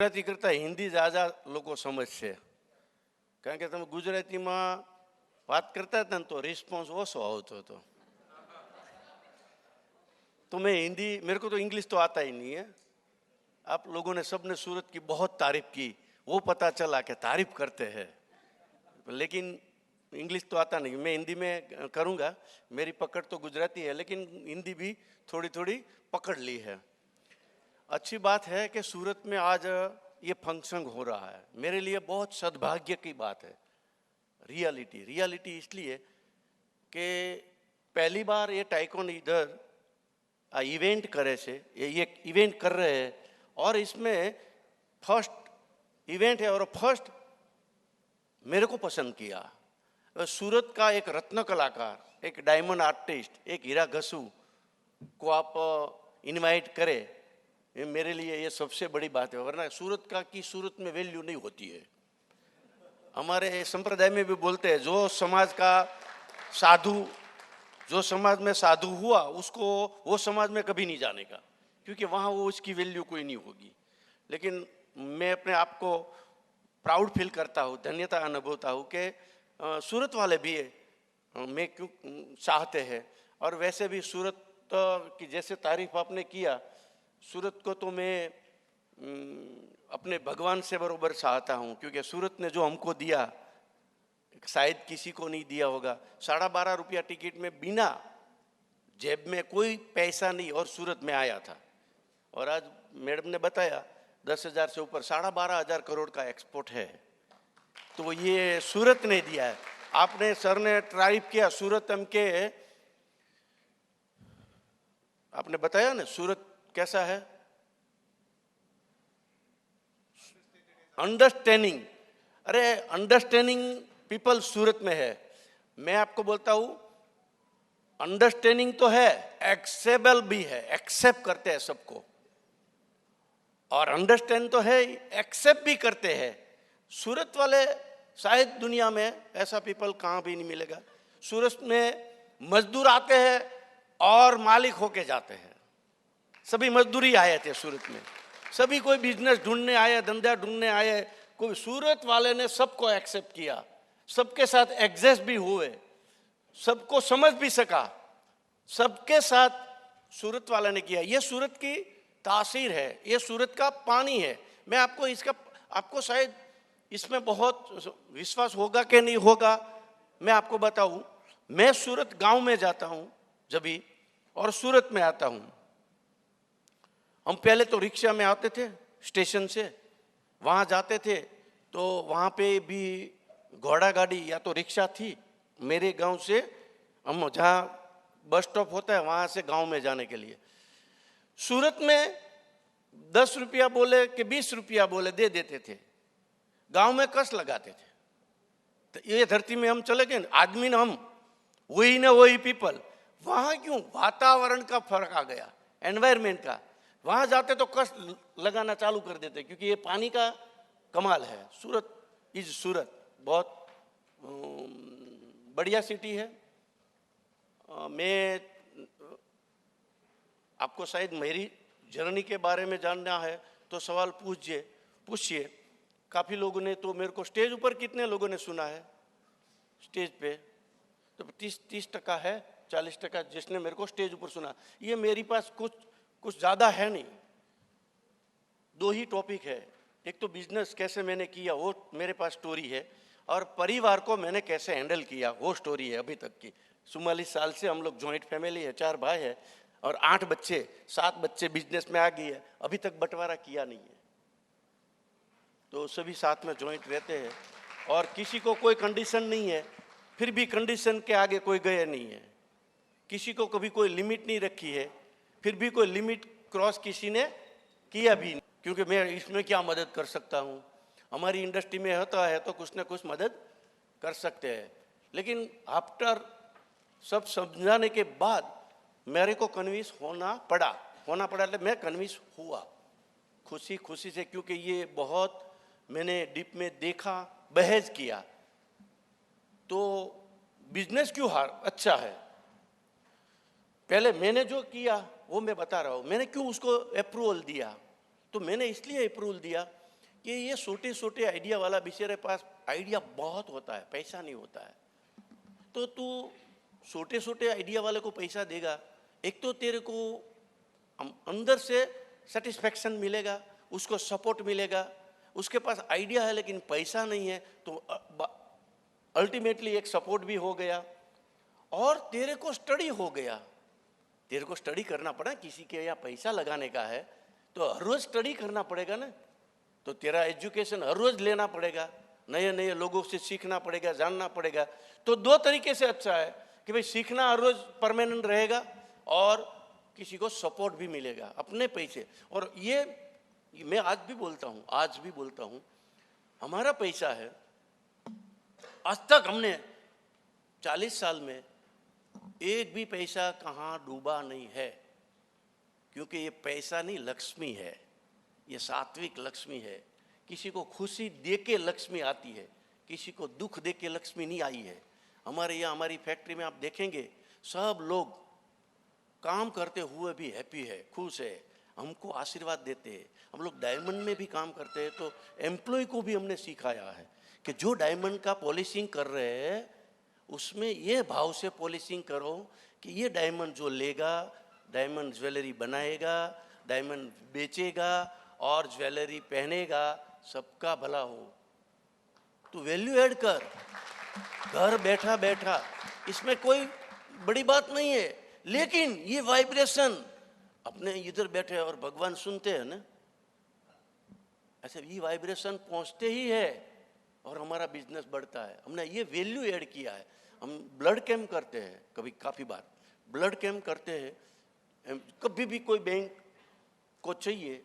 ગુજરાતી કરતાં હિન્દી ઝાઝા લોકો સમજશે, કારણ કે તમે ગુજરાતીમાં વાત કરતા હતા ને તો रिस्पॉन्स ओसो આવતો હતો। तो मैं हिंदी, मेरे को तो इंग्लिश तो आता ही नहीं है। आप लोगों ने सबने सूरत की बहुत तारीफ की, वो पता चला कि तारीफ करते हैं, लेकिन इंग्लिश तो आता नहीं। मैं हिंदी में करूँगा, मेरी पकड़ तो गुजराती है, लेकिन हिंदी भी थोड़ी थोड़ी पकड़ ली है। अच्छी बात है कि सूरत में आज ये फंक्शन हो रहा है, मेरे लिए बहुत सद्भाग्य की बात है। रियलिटी इसलिए कि पहली बार ये टाइकोन इधर इवेंट करे से, ये इवेंट कर रहे हैं, और इसमें फर्स्ट इवेंट है और फर्स्ट मेरे को पसंद किया। सूरत का एक रत्न कलाकार, एक डायमंड आर्टिस्ट, एक हीरा घसू को आप इनवाइट करें, ये मेरे लिए ये सबसे बड़ी बात है। वरना सूरत की सूरत में वैल्यू नहीं होती है। हमारे संप्रदाय में भी बोलते हैं, जो समाज का साधु, जो समाज में साधु हुआ उसको वो समाज में कभी नहीं जाने का, क्योंकि वहाँ वो उसकी वैल्यू कोई नहीं होगी। लेकिन मैं अपने आप को प्राउड फील करता हूँ, धन्यता अनुभवता हूँ कि सूरत वाले भी मैं क्यों चाहते हैं। और वैसे भी सूरत की जैसे तारीफ आपने किया, सूरत को तो मैं अपने भगवान से बरोबर चाहता हूँ, क्योंकि सूरत ने जो हमको दिया शायद किसी को नहीं दिया होगा। 12.5 रुपया टिकट में बिना जेब में कोई पैसा नहीं और सूरत में आया था। और आज मैडम ने बताया 10,000 से ऊपर 12,500 करोड़ का एक्सपोर्ट है, तो ये सूरत ने दिया है। आपने सर ने तारीफ किया सूरत हम के, आपने बताया ना सूरत कैसा है, अंडरस्टैंडिंग। अरे अंडरस्टैंडिंग पीपल सूरत में है। मैं आपको बोलता हूं, अंडरस्टैंडिंग तो है, एक्सेबल भी है, एक्सेप्ट करते हैं सबको, और अंडरस्टैंड तो है, एक्सेप्ट भी करते हैं। सूरत वाले शायद दुनिया में ऐसा पीपल कहाँ भी नहीं मिलेगा। सूरत में मजदूर आते हैं और मालिक होके जाते हैं। सभी मजदूरी आए थे सूरत में, सभी कोई बिजनेस ढूंढने आए, धंधा ढूंढने आए, कोई सूरत वाले ने सबको एक्सेप्ट किया, सबके साथ एडजस्ट भी हुए, सबको समझ भी सका, सबके साथ सूरत वाले ने किया। ये सूरत की तासीर है, ये सूरत का पानी है। मैं आपको इसका, आपको शायद इसमें बहुत विश्वास होगा कि नहीं होगा, मैं आपको बताऊं। मैं सूरत गांव में जाता हूं जब भी, और सूरत में आता हूं। हम पहले तो रिक्शा में आते थे स्टेशन से, वहाँ जाते थे, तो वहाँ पे भी घोड़ा गाड़ी या तो रिक्शा थी। मेरे गांव से हम जहाँ बस स्टॉप होता है वहाँ से गांव में जाने के लिए। सूरत में 10 रुपया बोले कि 20 रुपया बोले दे देते थे, गांव में कस लगाते थे। तो ये धरती में हम चले गए, आदमी न हम, वही न वही पीपल। वहाँ क्यों, वातावरण का फर्क आ गया, एनवायरमेंट का। वहाँ जाते तो कस लगाना चालू कर देते, क्योंकि ये पानी का कमाल है। सूरत इज सूरत बहुत बढ़िया सिटी है। मैं आपको शायद मेरी जर्नी के बारे में जानना है तो सवाल पूछिए। काफ़ी लोगों ने तो मेरे को, स्टेज ऊपर कितने लोगों ने सुना है स्टेज पे, तो 30% है, 40% जिसने मेरे को स्टेज ऊपर सुना। ये मेरे पास कुछ ज़्यादा है नहीं, 2 ही टॉपिक है। एक तो बिजनेस कैसे मैंने किया, वो मेरे पास स्टोरी है, और परिवार को मैंने कैसे हैंडल किया, वो स्टोरी है अभी तक की। 44 साल से हम लोग जॉइंट फैमिली है, 4 भाई है और 8 बच्चे, 7 बच्चे बिजनेस में आ गई है, अभी तक बंटवारा किया नहीं है। तो सभी साथ में जॉइंट रहते हैं, और किसी को कोई कंडीशन नहीं है, फिर भी कंडीशन के आगे कोई गए नहीं है। किसी को कभी कोई लिमिट नहीं रखी है, फिर भी कोई लिमिट क्रॉस किसी ने किया भी नहीं, क्योंकि मैं इसमें क्या मदद कर सकता हूँ। हमारी इंडस्ट्री में होता है तो कुछ ना कुछ मदद कर सकते हैं। लेकिन आफ्टर सब समझाने के बाद मेरे को कन्विंस होना पड़ा, मतलब मैं कन्विंस हुआ खुशी से, क्योंकि ये बहुत मैंने डीप में देखा, बहस किया। तो बिजनेस क्यों अच्छा है, पहले मैंने जो किया वो मैं बता रहा हूँ। मैंने क्यों उसको अप्रूवल दिया, तो मैंने इसलिए अप्रूवल दिया कि ये छोटे छोटे आइडिया वाला बेचारे पास आइडिया बहुत होता है, पैसा नहीं होता है। तो तू छोटे छोटे आइडिया वाले को पैसा देगा, एक तो तेरे को अंदर से सेटिस्फेक्शन मिलेगा, उसको सपोर्ट मिलेगा। उसके पास आइडिया है लेकिन पैसा नहीं है, तो अल्टीमेटली एक सपोर्ट भी हो गया और तेरे को स्टडी हो गया। तेरे को स्टडी करना पड़ा, किसी के यहाँ पैसा लगाने का है तो हर रोज स्टडी करना पड़ेगा ना। तो तेरा एजुकेशन हर रोज लेना पड़ेगा, नए नए लोगों से सीखना पड़ेगा, जानना पड़ेगा। तो दो तरीके से अच्छा है कि भाई सीखना हर रोज परमानेंट रहेगा और किसी को सपोर्ट भी मिलेगा अपने पैसे। और ये मैं आज भी बोलता हूँ, हमारा पैसा है। आज तक हमने 40 साल में एक भी पैसा कहाँ डूबा नहीं है, क्योंकि ये पैसा नहीं, लक्ष्मी है, ये सात्विक लक्ष्मी है। किसी को खुशी दे के लक्ष्मी आती है, किसी को दुख दे के लक्ष्मी नहीं आई है। हमारे यहाँ हमारी फैक्ट्री में आप देखेंगे सब लोग काम करते हुए भी हैप्पी है, खुश है, हमको आशीर्वाद देते हैं। हम लोग डायमंड में भी काम करते हैं तो एम्प्लॉय को भी हमने सिखाया है कि जो डायमंड का पॉलिशिंग कर रहे हैं उसमें ये भाव से पॉलिशिंग करो कि ये डायमंड जो लेगा, डायमंड ज्वेलरी बनाएगा, डायमंड बेचेगा और ज्वेलरी पहनेगा, सबका भला हो। तो वैल्यू ऐड कर, घर बैठा बैठा, इसमें कोई बड़ी बात नहीं है। लेकिन ये वाइब्रेशन अपने इधर बैठे और भगवान सुनते हैं ना, ऐसे ये वाइब्रेशन पहुंचते ही है और हमारा बिजनेस बढ़ता है। हमने ये वैल्यू ऐड किया है। हम ब्लड कैंप करते हैं, कभी काफ़ी बार ब्लड कैंप करते हैं। कभी भी कोई बैंक को चाहिए,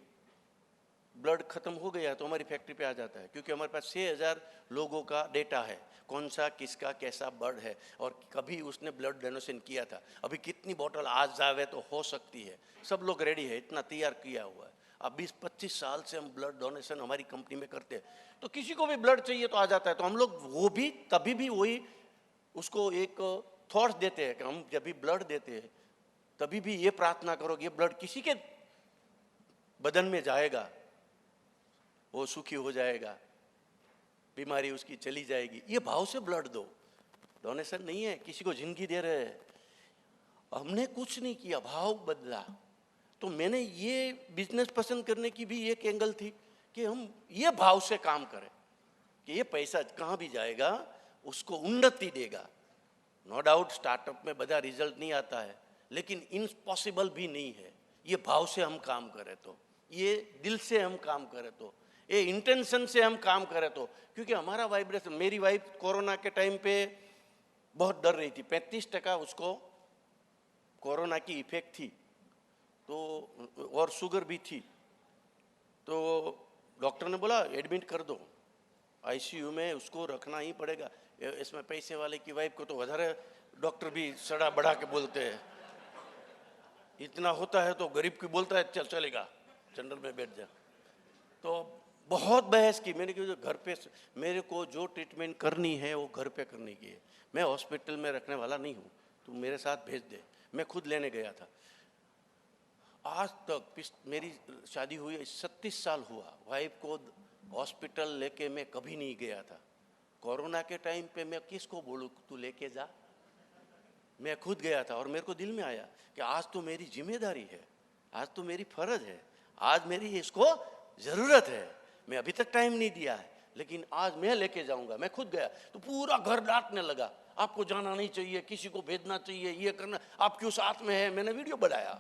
ब्लड खत्म हो गया तो हमारी फैक्ट्री पे आ जाता है, क्योंकि हमारे पास 6000 लोगों का डेटा है, कौन सा किसका कैसा ब्लड है और कभी उसने ब्लड डोनेशन किया था, अभी कितनी बोतल आज जावे तो हो सकती है। सब लोग रेडी है, इतना तैयार किया हुआ है। अब 20-25 साल से हम ब्लड डोनेशन हमारी कंपनी में करते हैं। तो किसी को भी ब्लड चाहिए तो आ जाता है। तो हम लोग वो भी तभी भी वही उसको एक थॉट्स देते हैं कि हम जब भी ब्लड देते हैं तभी भी ये प्रार्थना करो कि ये ब्लड किसी के बदन में जाएगा, वो सुखी हो जाएगा, बीमारी उसकी चली जाएगी। ये भाव से ब्लड दो, डोनेशन नहीं है, किसी को जिंदगी दे रहे हैं। हमने कुछ नहीं किया, भाव बदला। तो मैंने ये बिजनेस पसंद करने की भी एक एंगल थी कि हम ये भाव से काम करें कि ये पैसा कहाँ भी जाएगा उसको उन्नति देगा। नो डाउट स्टार्टअप में बड़ा रिजल्ट नहीं आता है, लेकिन इम्पॉसिबल भी नहीं है। ये भाव से हम काम करें तो, ये दिल से हम काम करें तो, ये इंटेंशन से हम काम करें तो। क्योंकि हमारा वाइब्रेशन, मेरी वाइफ कोरोना के टाइम पे बहुत डर रही थी, 35% उसको कोरोना की इफेक्ट थी, तो और शुगर भी थी। तो डॉक्टर ने बोला एडमिट कर दो आईसीयू में, उसको रखना ही पड़ेगा। इसमें पैसे वाले की वाइफ को तो વધારે डॉक्टर भी सड़ा बढ़ा के बोलते हैं, इतना होता है तो गरीब की बोलता है चल चलेगा, जनरल में बैठ जा। तो बहुत बहस की मैंने, कि घर पे मेरे को जो ट्रीटमेंट करनी है वो घर पे करने की है, मैं हॉस्पिटल में रखने वाला नहीं हूँ, तू मेरे साथ भेज दे। मैं खुद लेने गया था। आज तक मेरी शादी हुई 36 साल हुआ, वाइफ को हॉस्पिटल लेके मैं कभी नहीं गया था। कोरोना के टाइम पे मैं किसको बोलूँ तू लेके जा, मैं खुद गया था। और मेरे को दिल में आया कि आज तो मेरी जिम्मेदारी है, आज तो मेरी फर्ज है, आज मेरी इसको ज़रूरत है। मैं अभी तक टाइम नहीं दिया है, लेकिन आज मैं लेके जाऊंगा। मैं खुद गया तो पूरा घर डांटने लगा, आपको जाना नहीं चाहिए, किसी को भेजना चाहिए, ये करना, आप क्यों साथ में है। मैंने वीडियो बनाया,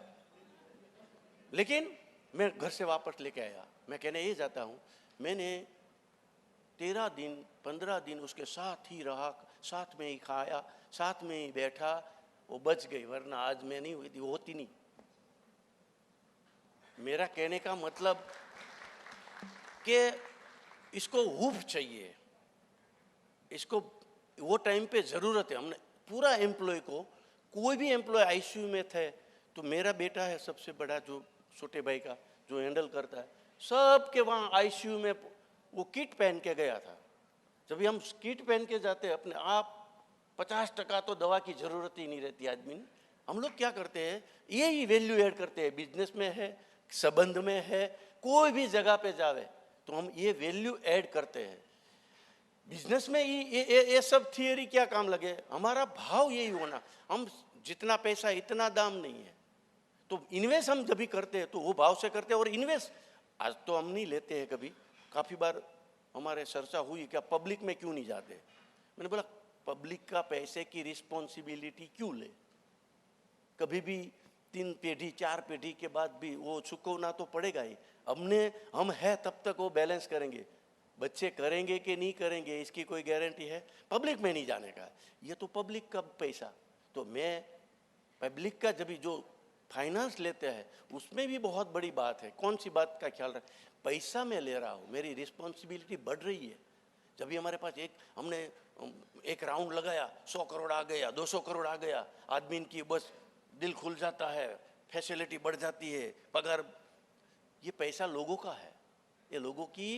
लेकिन मैं घर से वापस लेके आया। मैं कहने ये जाता हूँ, मैंने 13 दिन 15 दिन उसके साथ ही रहा, साथ में ही खाया, साथ में ही बैठा, वो बच गई, वरना आज मैं नहीं हुई थी, वो होती नहीं। मेरा कहने का मतलब कि इसको हुफ चाहिए, इसको वो टाइम पे ज़रूरत है। हमने पूरा एम्प्लॉय को, कोई भी एम्प्लॉय आईसीयू में थे तो मेरा बेटा है सबसे बड़ा, जो छोटे भाई का जो हैंडल करता है, सबके वहाँ आईसीयू में वो किट पहन के गया था। जब भी हम किट पहन के जाते हैं, अपने आप 50% तो दवा की ज़रूरत ही नहीं रहती आदमी ने। हम लोग क्या करते हैं, यही वैल्यू ऐड करते हैं। बिजनेस में है, संबंध में है, कोई भी जगह पे जावे तो हम ये वैल्यू ऐड करते हैं बिजनेस में। ये सब थियरी क्या काम लगे, हमारा भाव यही होना। हम जितना पैसा इतना दाम नहीं है, तो इन्वेस्ट हम जब भी करते हैं तो वो भाव से करते हैं। और इन्वेस्ट आज तो हम नहीं लेते हैं, कभी काफ़ी बार हमारे चर्चा हुई क्या पब्लिक में क्यों नहीं जाते। मैंने बोला पब्लिक का पैसे की रिस्पॉन्सिबिलिटी क्यों ले, कभी भी 3 पीढ़ी 4 पीढ़ी के बाद भी वो चुकवना तो पड़ेगा ही। हम है तब तक वो बैलेंस करेंगे, बच्चे करेंगे कि नहीं करेंगे इसकी कोई गारंटी है। पब्लिक में नहीं जाने का, ये तो पब्लिक का पैसा। तो मैं पब्लिक का जब भी जो फाइनेंस लेते हैं उसमें भी बहुत बड़ी बात है। कौन सी बात का ख्याल रख, पैसा मैं ले रहा हूँ, मेरी रिस्पॉन्सिबिलिटी बढ़ रही है। जब भी हमारे पास हमने एक राउंड लगाया, 100 करोड़ आ गया, 200 करोड़ आ गया, आदमी की बस दिल खुल जाता है, फैसिलिटी बढ़ जाती है, पगार। ये पैसा लोगों का है, ये लोगों की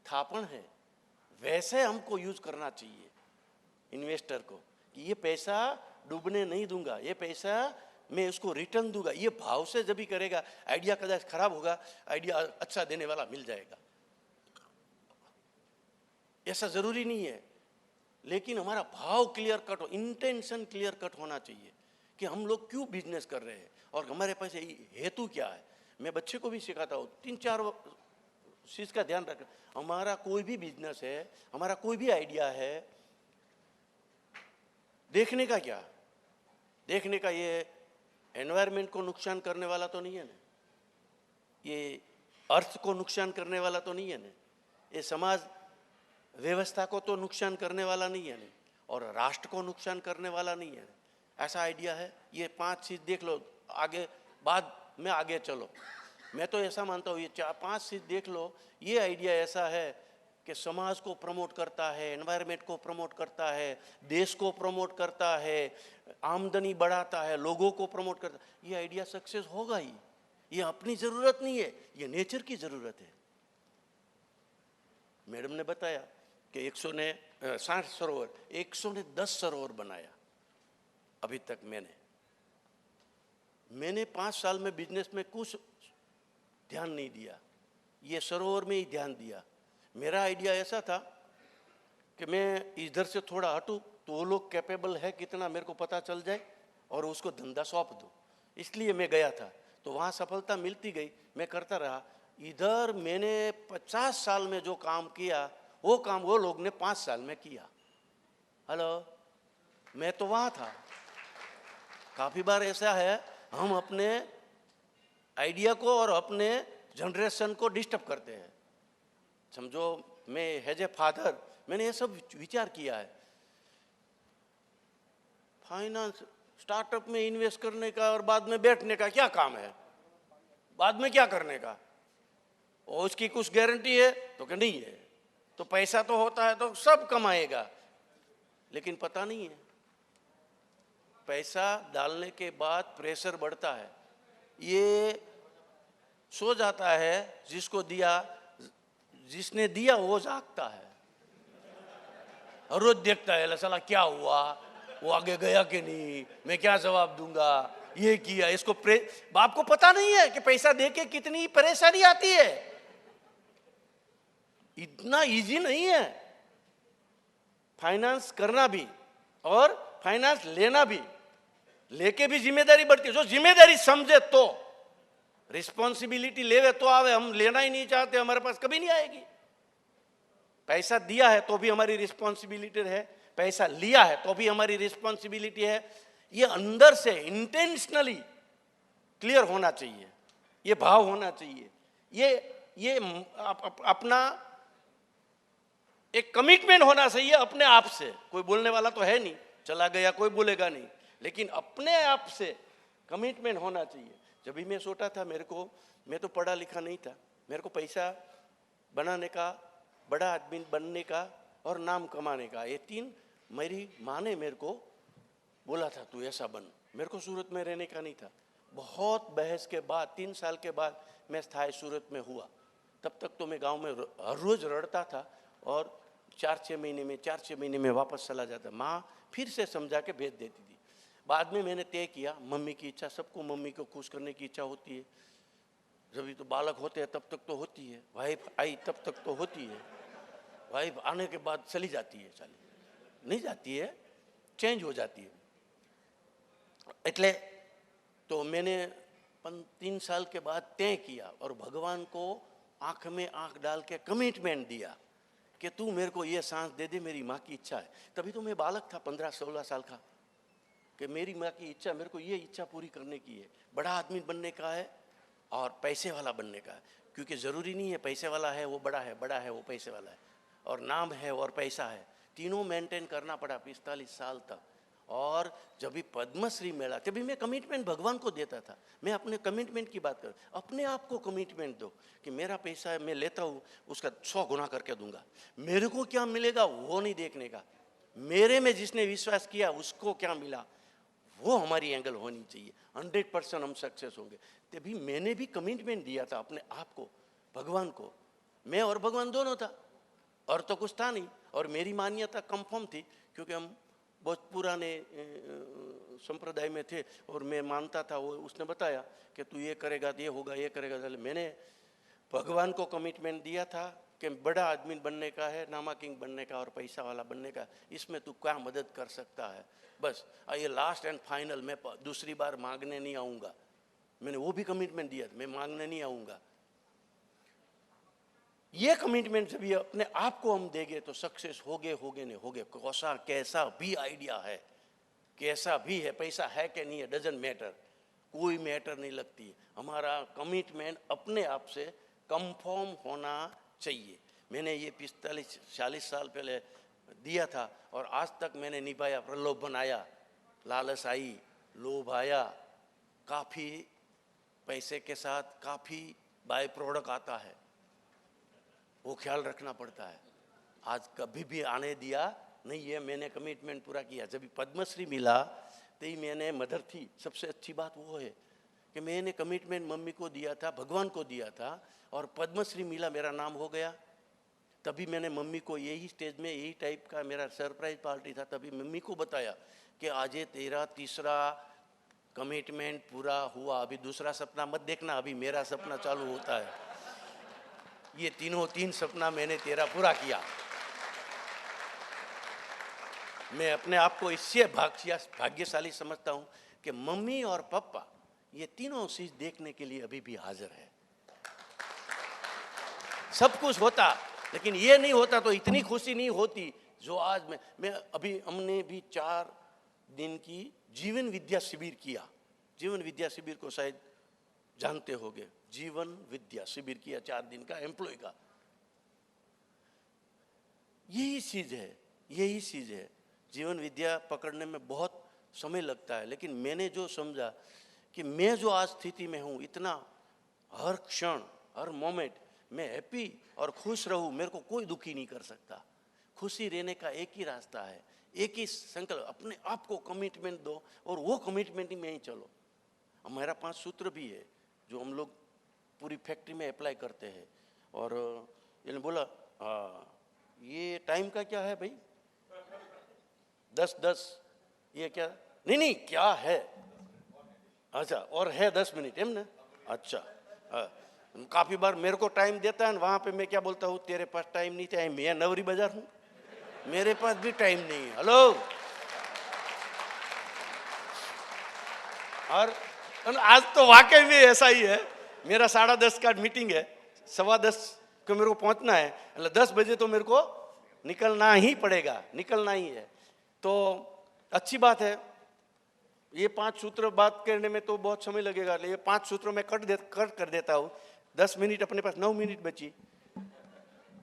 थापन है। वैसे हमको यूज करना चाहिए इन्वेस्टर को कि ये पैसा डूबने नहीं दूंगा, ये पैसा मैं उसको रिटर्न दूंगा। ये भाव से जब भी करेगा, आइडिया कदाच खराब होगा, आइडिया अच्छा देने वाला मिल जाएगा, ऐसा जरूरी नहीं है। लेकिन हमारा भाव क्लियर कट हो, इंटेंशन क्लियर कट होना चाहिए कि हम लोग क्यों बिजनेस कर रहे हैं और हमारे पास हेतु क्या है। मैं बच्चे को भी सिखाता हूँ, 3-4 चीज का ध्यान रख। हमारा कोई भी बिजनेस है, हमारा कोई भी आइडिया है, देखने का क्या, देखने का ये एनवायरनमेंट को नुकसान करने वाला तो नहीं है ना, ये अर्थ को नुकसान करने वाला तो नहीं है ना, ये समाज व्यवस्था को तो नुकसान करने वाला नहीं है ना, और राष्ट्र को नुकसान करने वाला नहीं है ना। ऐसा आइडिया है। ये 5 चीज देख लो, आगे बाद में आगे चलो। मैं तो ऐसा मानता हूँ, ये 4-5 चीज देख लो, ये आइडिया ऐसा है कि समाज को प्रमोट करता है, एनवायरनमेंट को प्रमोट करता है, देश को प्रमोट करता है, आमदनी बढ़ाता है, लोगों को प्रमोट करता है, ये आइडिया सक्सेस होगा ही। ये अपनी जरूरत नहीं है, ये नेचर की जरूरत है। मैडम ने बताया कि 160 सरोवर, 110 सरोवर बनाया अभी तक। मैंने 5 साल में बिजनेस में कुछ ध्यान नहीं दिया, ये सरोवर में ही ध्यान दिया। मेरा आइडिया ऐसा था कि मैं इधर से थोड़ा हटूं तो वो लोग कैपेबल है कितना मेरे को पता चल जाए और उसको धंधा सौंप दूं, इसलिए मैं गया था। तो वहाँ सफलता मिलती गई, मैं करता रहा। इधर मैंने 50 साल में जो काम किया वो काम वो लोग ने 5 साल में किया। हेलो, मैं तो वहाँ था। काफ़ी बार ऐसा है, हम अपने आइडिया को और अपने जनरेशन को डिस्टर्ब करते हैं। समझो मैं एज ए फादर मैंने ये सब विचार किया है। फाइनेंस स्टार्टअप में इन्वेस्ट करने का और बाद में बैठने का क्या काम है, बाद में क्या करने का, और उसकी कुछ गारंटी है तो कि नहीं है। तो पैसा तो होता है तो सब कमाएगा, लेकिन पता नहीं है पैसा डालने के बाद प्रेशर बढ़ता है। ये सो जाता है, जिसने दिया वो जागता है, हर रोज देखता है साला क्या हुआ, वो आगे गया कि नहीं, मैं क्या जवाब दूंगा, ये किया इसको। बाप को पता नहीं है कि पैसा देके कितनी परेशानी आती है। इतना इजी नहीं है फाइनेंस करना भी और फाइनेंस लेना भी। लेके भी जिम्मेदारी बढ़ती है। जो जिम्मेदारी समझे तो रिस्पॉन्सिबिलिटी लेवे तो आवे, हम लेना ही नहीं चाहते, हमारे पास कभी नहीं आएगी। पैसा दिया है तो भी हमारी रिस्पॉन्सिबिलिटी है, पैसा लिया है तो भी हमारी रिस्पॉन्सिबिलिटी है। ये अंदर से इंटेंशनली क्लियर होना चाहिए, ये भाव होना चाहिए, ये अपना एक कमिटमेंट होना चाहिए अपने आप से। कोई बोलने वाला तो है नहीं, चला गया कोई बोलेगा नहीं, लेकिन अपने आप से कमिटमेंट होना चाहिए। जब भी मैं छोटा था, मैं तो पढ़ा लिखा नहीं था, मेरे को पैसा बनाने का, बड़ा आदमी बनने का और नाम कमाने का, ये 3 मेरी माँ ने मेरे को बोला था तू ऐसा बन। मेरे को सूरत में रहने का नहीं था। बहुत बहस के बाद 3 साल के बाद मैं स्थायी सूरत में हुआ। तब तक तो मैं गांव में हर रोज रड़ता था और 4-6 महीने में वापस चला जाता। माँ फिर से समझा के भेज देती थी। बाद में मैंने तय किया, मम्मी की इच्छा, सबको मम्मी को खुश करने की इच्छा होती है, जब तो बालक होते हैं तब तक तो होती है, वाइफ आई तब तक तो होती है, वाइफ आने के बाद चली जाती है, चली नहीं जाती है, चेंज हो जाती है। એટલે तो मैंने 3 साल के बाद तय किया और भगवान को आंख में आंख डाल के कमिटमेंट दिया कि तू मेरे को ये सांस दे दे, मेरी माँ की इच्छा है। तभी तो मैं बालक था, 15-16 साल का, कि मेरी माँ की इच्छा, मेरे को ये इच्छा पूरी करने की है। बड़ा आदमी बनने का है और पैसे वाला बनने का है, क्योंकि ज़रूरी नहीं है पैसे वाला है वो बड़ा है, बड़ा है वो पैसे वाला है, और नाम है और पैसा है, तीनों मेंटेन करना पड़ा 45 साल तक। और जब भी पद्मश्री मिला तभी मैं कमिटमेंट भगवान को देता था। मैं अपने कमिटमेंट की बात कर, अपने आप को कमिटमेंट दो कि मेरा पैसा है, मैं लेता हूँ, उसका 100 गुना करके दूंगा। मेरे को क्या मिलेगा वो नहीं देखने का, मेरे में जिसने विश्वास किया उसको क्या मिला, वो हमारी एंगल होनी चाहिए। 100% हम सक्सेस होंगे। तभी मैंने भी कमिटमेंट दिया था अपने आप को, भगवान को। मैं और भगवान दोनों था, और तो कुछ था नहीं। और मेरी मान्यता कंफर्म थी, क्योंकि हम बहुत पुराने संप्रदाय में थे और मैं मानता था। वो उसने बताया कि तू ये करेगा तो ये होगा, ये करेगा तो। मैंने भगवान को कमिटमेंट दिया था कि बड़ा आदमी बनने का है, नामा किंग बनने का और पैसा वाला बनने का, इसमें तू क्या मदद कर सकता है। बस ये लास्ट एंड फाइनल, मैं दूसरी बार मांगने नहीं आऊँगा। मैंने वो भी कमिटमेंट दिया था, मैं मांगने नहीं आऊँगा। ये कमिटमेंट जब ये अपने आप को हम देंगे तो सक्सेस होगे नहीं होगे। कैसा भी आइडिया है, कैसा भी है, पैसा है कि नहीं है, डजंट मैटर, कोई मैटर नहीं लगती है। हमारा कमिटमेंट अपने आप से कंफर्म होना चाहिए। मैंने ये 45-46 साल पहले दिया था और आज तक मैंने निभाया। प्रलोभन आया, लालच आई, लोभ आया, काफ़ी पैसे के साथ काफ़ी बाय प्रोडक्ट आता है, वो ख्याल रखना पड़ता है। आज कभी भी आने दिया नहीं है, मैंने कमिटमेंट पूरा किया। जब पद्मश्री मिला तो ही मैंने, मदर थी, सबसे अच्छी बात वो है कि मैंने कमिटमेंट मम्मी को दिया था, भगवान को दिया था, और पद्मश्री मिला, मेरा नाम हो गया। तभी मैंने मम्मी को यही स्टेज में यही टाइप का मेरा सरप्राइज पार्टी था, तभी मम्मी को बताया कि आज तेरा तीसरा कमिटमेंट पूरा हुआ, अभी दूसरा सपना मत देखना, अभी मेरा सपना चालू होता है। ये 3 सपना मैंने तेरा पूरा किया। मैं अपने आप को इससे भाग्यशाली समझता हूँ कि मम्मी और पापा ये तीनों चीज देखने के लिए अभी भी हाजिर है। सब कुछ होता, लेकिन ये नहीं होता तो इतनी खुशी नहीं होती जो आज मैं अभी हमने भी 4 दिन की जीवन विद्या शिविर किया। जीवन विद्या शिविर को शायद जानते होंगे, जीवन विद्या शिविर किया 4 दिन का एम्प्लॉय का। यही चीज है, यही चीज है। जीवन विद्या पकड़ने में बहुत समय लगता है, लेकिन मैंने जो समझा कि मैं जो आज स्थिति में हूँ, इतना हर क्षण हर मोमेंट मैं हैप्पी और खुश रहूँ, मेरे को कोई दुखी नहीं कर सकता। खुशी रहने का एक ही रास्ता है, एक ही संकल्प, अपने आप को कमिटमेंट दो और वो कमिटमेंट में ही चलो। हमारा 5 सूत्र भी है जो हम लोग पूरी फैक्ट्री में अप्लाई करते हैं। और इन्होंने बोला ये टाइम का क्या है भाई, 10-10, ये क्या, नहीं क्या है, अच्छा और है 10 मिनट है ना, अच्छा। काफ़ी बार मेरे को टाइम देता है, वहाँ पे मैं क्या बोलता हूँ, तेरे पास टाइम नहीं था, मैं नवरी बाजार हूँ, मेरे पास भी टाइम नहीं है। हेलो, और आज तो वाकई में ऐसा ही है। मेरा 10:30 का मीटिंग है, 10:15 को मेरे को पहुंचना है, मतलब 10 बजे तो मेरे को निकलना ही पड़ेगा, निकलना ही है। तो अच्छी बात है। ये 5 सूत्र बात करने में तो बहुत समय लगेगा, ये 5 सूत्रों में कट कर देता हूँ। 10 मिनट अपने पास, 9 मिनट बची।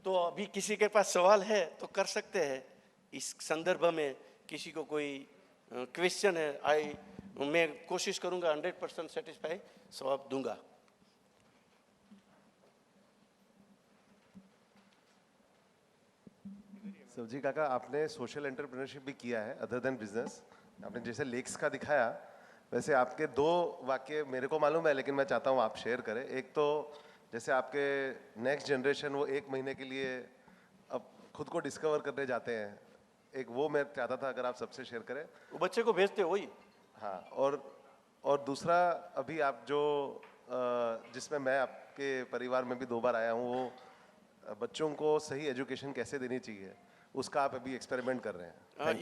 तो अभी किसी के पास सवाल है तो कर सकते हैं। इस संदर्भ में किसी को कोई क्वेश्चन है, मैं कोशिश करूंगा 100% सेटिस्फाई जवाब दूंगा। सब्जी काका, आपने सोशल एंटरप्रेन्योरशिप भी किया है अदर देन बिजनेस। आपने जैसे लेक्स का दिखाया, वैसे आपके 2 वाक्य मेरे को मालूम है, लेकिन मैं चाहता हूँ आप शेयर करें। एक तो जैसे आपके नेक्स्ट जनरेशन वो 1 महीने के लिए अब खुद को डिस्कवर करने जाते हैं, एक वो मैं चाहता था अगर आप सबसे शेयर करें। वो बच्चे को भेजते वही। हाँ, और दूसरा अभी आप जो जिसमें मैं आपके परिवार में भी 2 बार आया हूँ, वो बच्चों को सही एजुकेशन कैसे देनी चाहिए, उसका आप अभी एक्सपेरिमेंट कर रहे हैं। हाँ,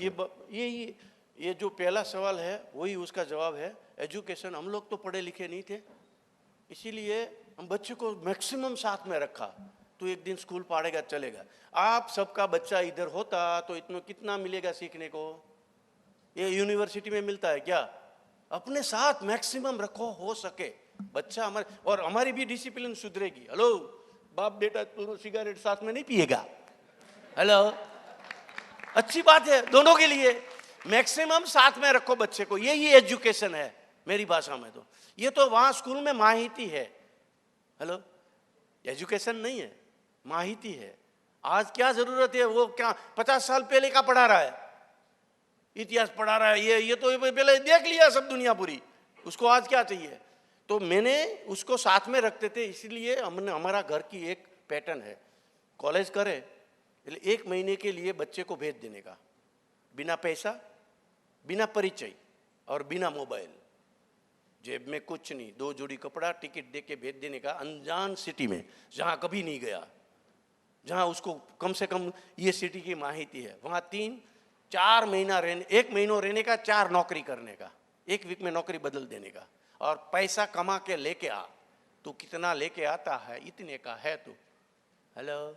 ये जो पहला सवाल है वही उसका जवाब है। एजुकेशन, हम लोग तो पढ़े लिखे नहीं थे, इसीलिए हम बच्चे को मैक्सिमम साथ में रखा। तो एक दिन स्कूल पढ़ेगा चलेगा। आप सबका बच्चा इधर होता तो इतना कितना मिलेगा सीखने को? ये यूनिवर्सिटी में मिलता है क्या? अपने साथ मैक्सिमम रखो हो सके बच्चा हमारे, और हमारी भी डिसिप्लिन सुधरेगी। हेलो बाप बेटा, दोनों सिगरेट साथ में नहीं पिएगा। हेलो, अच्छी बात है दोनों के लिए। मैक्सिमम साथ में रखो बच्चे को, यही एजुकेशन है मेरी भाषा में। तो ये तो वहां स्कूल में माहिती है। हेलो, एजुकेशन नहीं है, माहिती है। आज क्या जरूरत है? वो क्या 50 साल पहले का पढ़ा रहा है? इतिहास पढ़ा रहा है। ये तो पहले देख लिया सब दुनिया पूरी, उसको आज क्या चाहिए? तो मैंने उसको साथ में रखते थे, इसलिए हमने, हमारा घर की एक पैटर्न है, कॉलेज करे 1 महीने के लिए बच्चे को भेज देने का, बिना पैसा, बिना परिचय और बिना मोबाइल, जेब में कुछ नहीं, 2 जोड़ी कपड़ा, टिकट दे के भेज देने का, अनजान सिटी में जहां कभी नहीं गया, जहां उसको कम से कम ये सिटी की माहिती है। वहां 3-4 महीना रहने, 1 महीना रहने का, 4 नौकरी करने का, 1 वीक में नौकरी बदल देने का, और पैसा कमा के लेके आ। तू कितना लेके आता है? इतने का है तू। हेलो,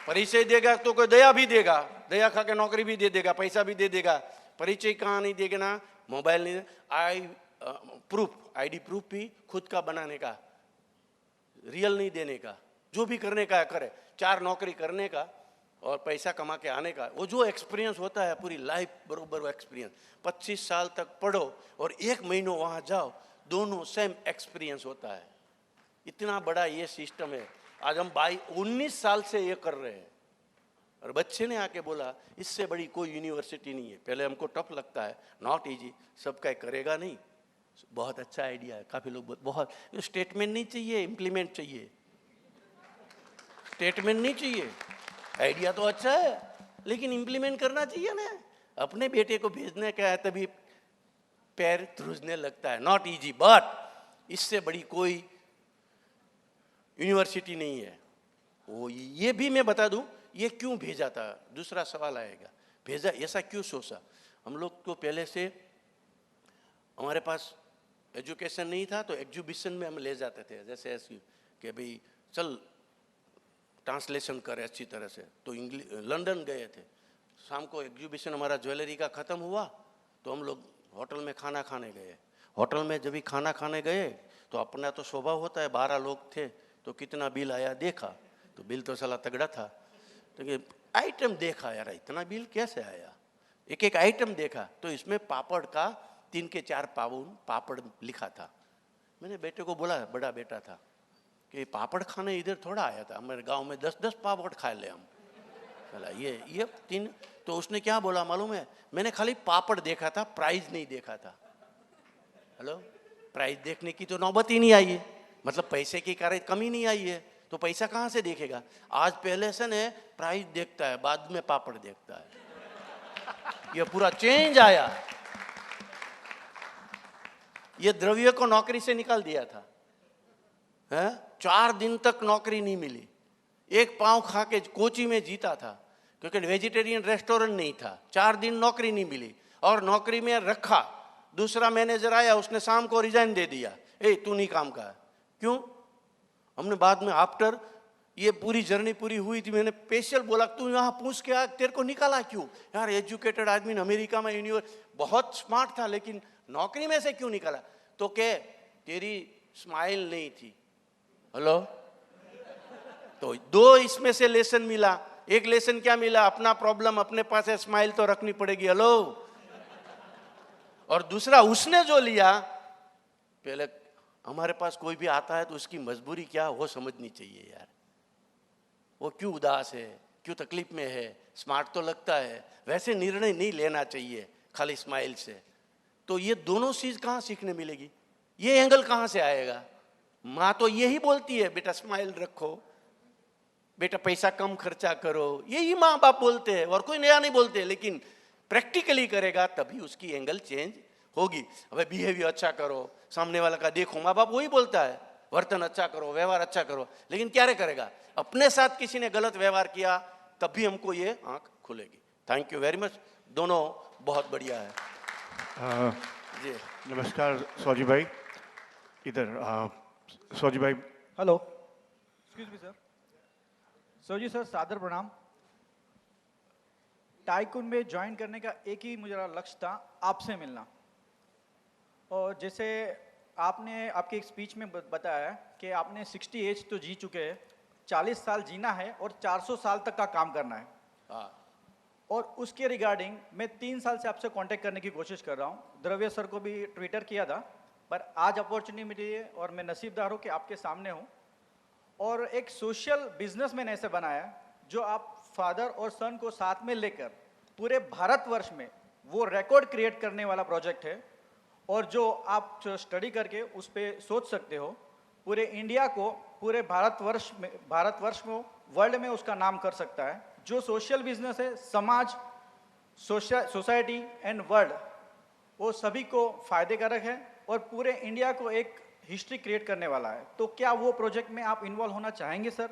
परिचय देगा तो कोई दया भी देगा, दया खा के नौकरी भी दे देगा, पैसा भी दे देगा। परिचय कहाँ नहीं देगा ना, मोबाइल नहीं, आईडी प्रूफ भी खुद का बनाने का, रियल नहीं देने का। जो भी करने का है करे, 4 नौकरी करने का और पैसा कमा के आने का। वो जो एक्सपीरियंस होता है पूरी लाइफ बरोबर वो एक्सपीरियंस, 25 साल तक पढ़ो और 1 महीना वहां जाओ, दोनों सेम एक्सपीरियंस होता है। इतना बड़ा ये सिस्टम है। आज हम 19 साल से ये कर रहे हैं, और बच्चे ने आके बोला इससे बड़ी कोई यूनिवर्सिटी नहीं है। पहले हमको टफ लगता है, नॉट इजी, सबका करेगा नहीं। बहुत अच्छा आइडिया है, काफी लोग बहुत, स्टेटमेंट नहीं चाहिए, इम्प्लीमेंट चाहिए। स्टेटमेंट नहीं चाहिए, आइडिया तो अच्छा है लेकिन इम्प्लीमेंट करना चाहिए ना। अपने बेटे को भेजने का है तभी पैर ध्रुजने लगता है। नॉट इजी, बट इससे बड़ी कोई यूनिवर्सिटी नहीं है। वो ये भी मैं बता दूं, ये क्यों भेजा था, दूसरा सवाल आएगा, भेजा ऐसा क्यों सोचा? हम लोग को पहले से, हमारे पास एजुकेशन नहीं था तो एग्जीबिशन में हम ले जाते थे, जैसे ऐसी कि भाई चल ट्रांसलेशन करे अच्छी तरह से। तो लंदन गए थे, शाम को एग्जीबिशन हमारा ज्वेलरी का ख़त्म हुआ तो हम लोग होटल में खाना खाने गए। होटल में जब भी खाना खाने गए तो अपना तो स्वभाव होता है, 12 लोग थे तो कितना बिल आया देखा, तो बिल तो साला तगड़ा था। तो आइटम देखा, यार इतना बिल कैसे आया, एक एक आइटम देखा तो इसमें पापड़ का 3 के 4 पाउंड पापड़ लिखा था। मैंने बेटे को बोला, बड़ा बेटा था, कि पापड़ खाने इधर थोड़ा आया था, हमारे गांव में 10-10 पापड़ खा ले हम। बोला ये 3। तो उसने क्या बोला मालूम है, मैंने खाली पापड़ देखा था, प्राइस नहीं देखा था। हेलो, प्राइस देखने की तो नौबत ही नहीं आई है, मतलब पैसे की कमी नहीं आई है, तो पैसा कहाँ से देखेगा? आज पहले से ने प्राइस देखता है, बाद में पापड़ देखता है। ये पूरा चेंज आया। ये द्रव्य को नौकरी से निकाल दिया था, है? 4 दिन तक नौकरी नहीं मिली, 1 पाव खा के कोची में जीता था, क्योंकि वेजिटेरियन रेस्टोरेंट नहीं था। 4 दिन नौकरी नहीं मिली और नौकरी में रखा। दूसरा मैनेजर आया, उसने शाम को रिजाइन दे दिया, तू नहीं काम का। क्यों? हमने बाद में आफ्टर ये पूरी जर्नी पूरी हुई थी, मैंने स्पेशल बोला तू यहाँ पूछ के आ, तेरे को निकाला क्यों? यार एजुकेटेड आदमी, अमेरिका में बहुत स्मार्ट था, लेकिन नौकरी में से क्यों निकाला? तो क्या तेरी स्माइल नहीं थी। हेलो, तो 2 इसमें से लेसन मिला। एक लेसन क्या मिला? अपना प्रॉब्लम अपने पास है, स्माइल तो रखनी पड़ेगी। हेलो, और दूसरा उसने जो लिया, पहले हमारे पास कोई भी आता है तो उसकी मजबूरी क्या वो समझनी चाहिए यार, वो क्यों उदास है, क्यों तकलीफ में है। स्मार्ट तो लगता है, वैसे निर्णय नहीं लेना चाहिए खाली स्माइल से। तो ये दोनों चीज कहाँ सीखने मिलेगी? ये एंगल कहाँ से आएगा? माँ तो यही बोलती है बेटा स्माइल रखो, बेटा पैसा कम खर्चा करो, यही माँ बाप बोलते हैं और कोई नया नहीं बोलते। लेकिन प्रैक्टिकली करेगा तभी उसकी एंगल चेंज होगी। હવે बिहेवियर अच्छा करो, सामने वाला का देखो, माँ बाप वही बोलता है वर्तन अच्छा करो, व्यवहार अच्छा करो, लेकिन क्या करेगा? अपने साथ किसी ने गलत व्यवहार किया तभी हमको ये आंख खुलेगी। थैंक यू वेरी मच, दोनों बहुत बढ़िया है जी। नमस्कार सौजी भाई, इधर सौजी भाई। Hello, excuse me sir. Sauji sir, सादर प्रणाम। टाइकून में ज्वाइन करने का एक ही मुझे लक्ष्य था, आपसे मिलना। और जैसे आपने आपके एक स्पीच में बताया कि आपने 60 एज तो जी चुके हैं, 40 साल जीना है और 400 साल तक का काम करना है। हाँ। और उसके रिगार्डिंग मैं 3 साल से आपसे कांटेक्ट करने की कोशिश कर रहा हूँ। द्रव्य सर को भी ट्विटर किया था, पर आज अपॉर्चुनिटी मिली है और मैं नसीबदार हूँ कि आपके सामने हूँ। और एक सोशल बिजनेस मैंने ऐसे बनाया जो आप फादर और सन को साथ में लेकर पूरे भारतवर्ष में वो रिकॉर्ड क्रिएट करने वाला प्रोजेक्ट है। और जो आप स्टडी करके उस पर सोच सकते हो, पूरे इंडिया को, पूरे भारतवर्ष में वर्ल्ड में उसका नाम कर सकता है। जो सोशल बिजनेस है, समाज, सोसाइटी एंड वर्ल्ड, वो सभी को फायदेकारक है और पूरे इंडिया को एक हिस्ट्री क्रिएट करने वाला है। तो क्या वो प्रोजेक्ट में आप इन्वॉल्व होना चाहेंगे सर?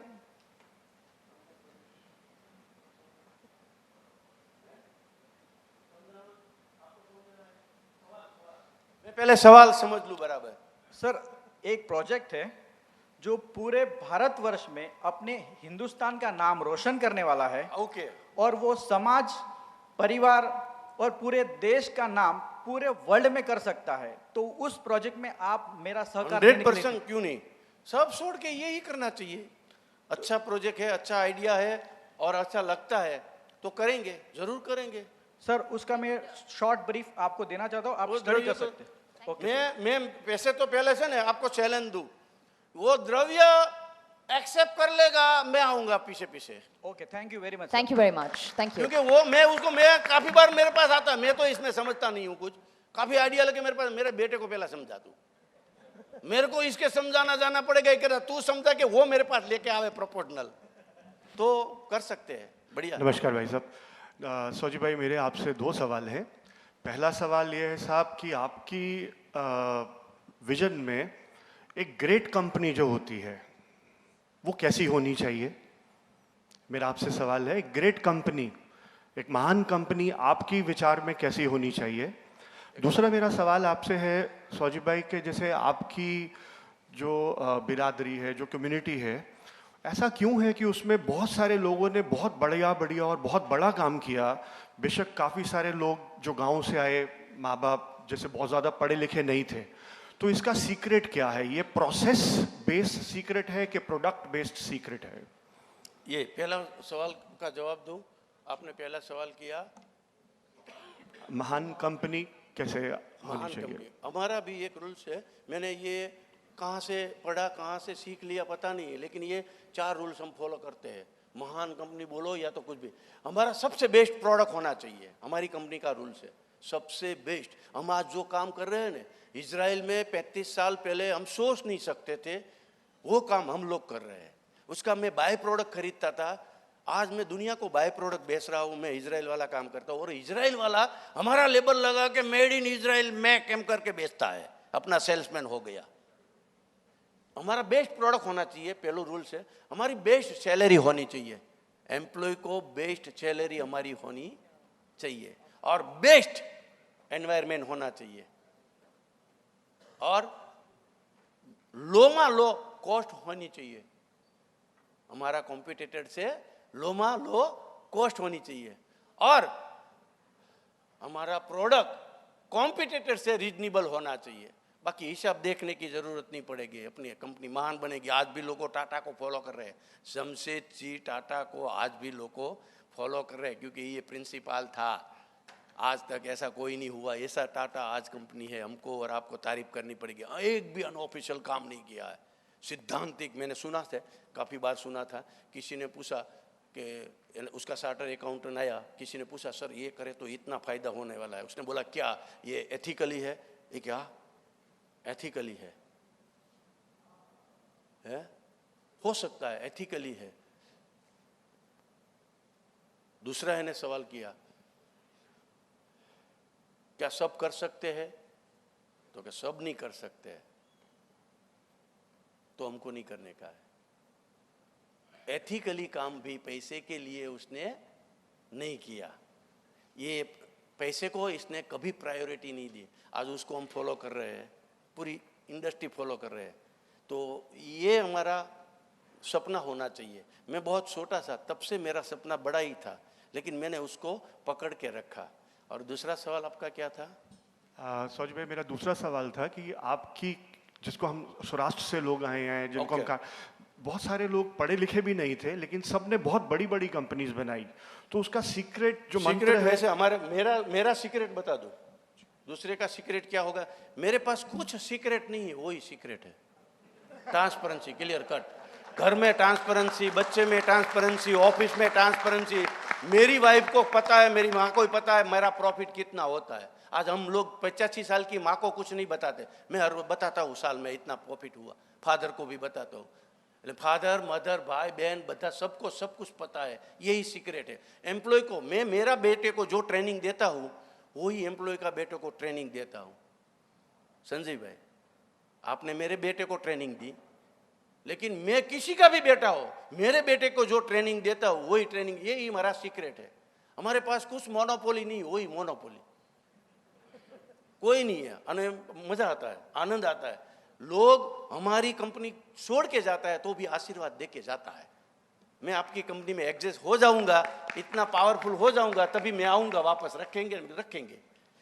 मैं पहले सवाल समझ लूं बराबर। सर, एक प्रोजेक्ट है जो पूरे भारतवर्ष में अपने हिंदुस्तान का नाम रोशन करने वाला है। ओके। और वो समाज, परिवार और पूरे देश का नाम पूरे वर्ल्ड में कर सकता है। तो उस प्रोजेक्ट में आप मेरा सहकार 100% क्यों नहीं, सब छोड़ के यही करना चाहिए। अच्छा प्रोजेक्ट है, अच्छा आइडिया है और अच्छा लगता है तो करेंगे, जरूर करेंगे। सर, उसका मैं शॉर्ट ब्रीफ आपको देना चाहता हूँ, आप स्टडी कर सकते हैं। मैं पैसे तो पहले से ना आपको चैलेंज दूं, वो द्रव्य एक्सेप्ट कर लेगा, मैं आऊंगा पीछे पीछे। Okay, thank you very much. Thank you very much, thank you. क्योंकि वो मैं काफी बार मेरे पास आता, मैं तो इसमें समझता नहीं हूँ कुछ, काफी आइडिया लगे मेरे पास, मेरे बेटे को पहला समझा दूं, मेरे को इसके समझाना जाना पड़ेगा कि तू समझा कि वो मेरे पास लेके आवे प्रोपोर्शनल, तो कर सकते हैं। बढ़िया। नमस्कार भाई साहब। सौजी भाई, मेरे आपसे 2 सवाल हैं। पहला सवाल ये है साहब कि आपकी विजन में एक ग्रेट कंपनी जो होती है वो कैसी होनी चाहिए? मेरा आपसे सवाल है, एक ग्रेट कंपनी, एक महान कंपनी आपकी विचार में कैसी होनी चाहिए? दूसरा मेरा सवाल आपसे है सौजी भाई के, जैसे आपकी जो बिरादरी है, जो कम्युनिटी है, ऐसा क्यों है कि उसमें बहुत सारे लोगों ने बहुत बढ़िया और बहुत बड़ा काम किया? बेशक काफ़ी सारे लोग जो गांव से आए, माँ बाप जैसे बहुत ज़्यादा पढ़े लिखे नहीं थे, तो इसका सीक्रेट क्या है? ये प्रोसेस बेस्ड सीक्रेट है कि प्रोडक्ट बेस्ड सीक्रेट है? ये पहला सवाल का जवाब दूं। आपने पहला सवाल किया महान कंपनी कैसे होनी महान चाहिए? कंपनी, हमारा भी एक रूल्स है। मैंने ये कहाँ से पढ़ा, कहाँ से सीख लिया पता नहीं है, लेकिन ये 4 रूल्स हम फॉलो करते हैं। महान कंपनी बोलो या तो कुछ भी, हमारा सबसे बेस्ट प्रोडक्ट होना चाहिए, हमारी कंपनी का रूल्स है, सबसे बेस्ट। हम आज जो काम कर रहे हैं ना, इजराइल में 35 साल पहले हम सोच नहीं सकते थे, वो काम हम लोग कर रहे हैं। उसका मैं बाय प्रोडक्ट खरीदता था, आज मैं दुनिया को बाय प्रोडक्ट बेच रहा हूँ। मैं इजराइल वाला काम करता हूँ और इजराइल वाला हमारा लेबल लगा के मेड इन इजराइल मैक एम करके बेचता है, अपना सेल्समैन हो गया। हमारा बेस्ट प्रोडक्ट होना चाहिए, पहला रूल है। हमारी बेस्ट सैलरी होनी चाहिए, एम्प्लॉय को बेस्ट सैलरी हमारी होनी चाहिए, और बेस्ट एनवायरमेंट होना चाहिए, और लो कॉस्ट होनी चाहिए। हमारा कॉम्पिटिटर से लो कॉस्ट होनी चाहिए, और हमारा प्रोडक्ट कॉम्पिटिटर से रीजनेबल होना चाहिए। बाकी हिसाब देखने की जरूरत नहीं पड़ेगी, अपनी कंपनी महान बनेगी। आज भी लोगों टाटा को फॉलो कर रहे हैं, जमशेदजी टाटा को आज भी लोगों फॉलो कर रहे हैं, क्योंकि ये प्रिंसिपल था। आज तक ऐसा कोई नहीं हुआ, ऐसा टाटा आज कंपनी है। हमको और आपको तारीफ करनी पड़ेगी। एक भी अनऑफिशियल काम नहीं किया है, सिद्धांतिक। मैंने सुना था, काफ़ी बार सुना था, किसी ने पूछा कि उसका चार्टर अकाउंटेंट आया, किसी ने पूछा सर ये करे तो इतना फ़ायदा होने वाला है। उसने बोला क्या ये एथिकली है? ये क्या एथिकली है? हो सकता है एथिकली है। दूसरा है ने सवाल किया क्या सब कर सकते हैं? तो क्या सब नहीं कर सकते, तो हमको नहीं करने का है। एथिकली काम भी पैसे के लिए उसने नहीं किया, ये पैसे को इसने कभी प्रायोरिटी नहीं दी। आज उसको हम फॉलो कर रहे हैं, पूरी इंडस्ट्री फॉलो कर रहे हैं। तो ये हमारा सपना होना चाहिए। मैं बहुत छोटा सा, तब से मेरा सपना बड़ा ही था, लेकिन मैंने उसको पकड़ के रखा। और दूसरा सवाल आपका क्या था? सौजी भाई, मेरा दूसरा सवाल था कि आपकी, जिसको हम सौराष्ट्र से लोग आए हैं, जिनको हम बहुत सारे लोग पढ़े लिखे भी नहीं थे, लेकिन सबने बहुत बड़ी बड़ी कंपनीज बनाई, तो उसका सीक्रेट जो मंत्र है? वैसे हमारे मेरा सीक्रेट बता दो, दूसरे का सीक्रेट क्या होगा? मेरे पास कुछ सीक्रेट नहीं है, वही सीक्रेट है ट्रांसपेरेंसी, क्लियर कट। घर में ट्रांसपेरेंसी, बच्चे में ट्रांसपेरेंसी, ऑफिस में ट्रांसपेरेंसी। मेरी वाइफ को पता है, मेरी माँ को भी पता है मेरा प्रॉफिट कितना होता है। आज हम लोग 85 साल की माँ को कुछ नहीं बताते, मैं हर बताता हूँ साल में इतना प्रॉफिट हुआ। फादर को भी बताता हूँ, फादर मदर भाई बहन बता सबको सब कुछ पता है, यही सीक्रेट है। एम्प्लॉय को मैं, मेरा बेटे को जो ट्रेनिंग देता हूँ वही एम्प्लॉय का बेटे को ट्रेनिंग देता हूँ। संजीव भाई, आपने मेरे बेटे को ट्रेनिंग दी, लेकिन मैं किसी का भी बेटा हो, मेरे बेटे को जो ट्रेनिंग देता हूँ वही ट्रेनिंग, यही हमारा सीक्रेट है। हमारे पास कुछ मोनोपोली नहीं, वही मोनोपोली, कोई नहीं है। अने मजा आता है, आनंद आता है। लोग हमारी कंपनी छोड़ के जाता है तो भी आशीर्वाद दे के जाता है। मैं आपकी कंपनी में एडजस्ट हो जाऊंगा, इतना पावरफुल हो जाऊंगा, तभी मैं आऊंगा वापस। रखेंगे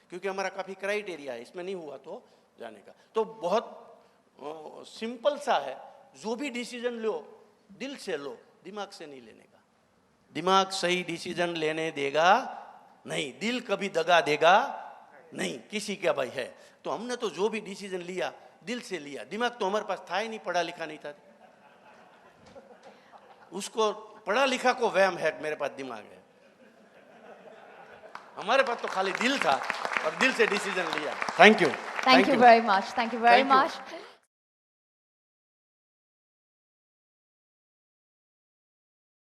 क्योंकि हमारा काफ़ी क्राइटेरिया है, इसमें नहीं हुआ तो जाने का। तो बहुत सिंपल सा है, जो भी डिसीजन लो दिल से लो, दिमाग से नहीं लेने का। दिमाग सही डिसीजन लेने देगा नहीं, दिल कभी दगा देगा नहीं किसी का भाई है। तो हमने तो जो भी डिसीजन लिया दिल से लिया, दिमाग तो हमारे पास था ही नहीं, पढ़ा लिखा नहीं था। उसको पढ़ा लिखा को वहम है, मेरे पास दिमाग है। हमारे पास तो खाली दिल था और दिल से डिसीजन लिया। Thank you Thank you very much. Thank you very Thank you. much.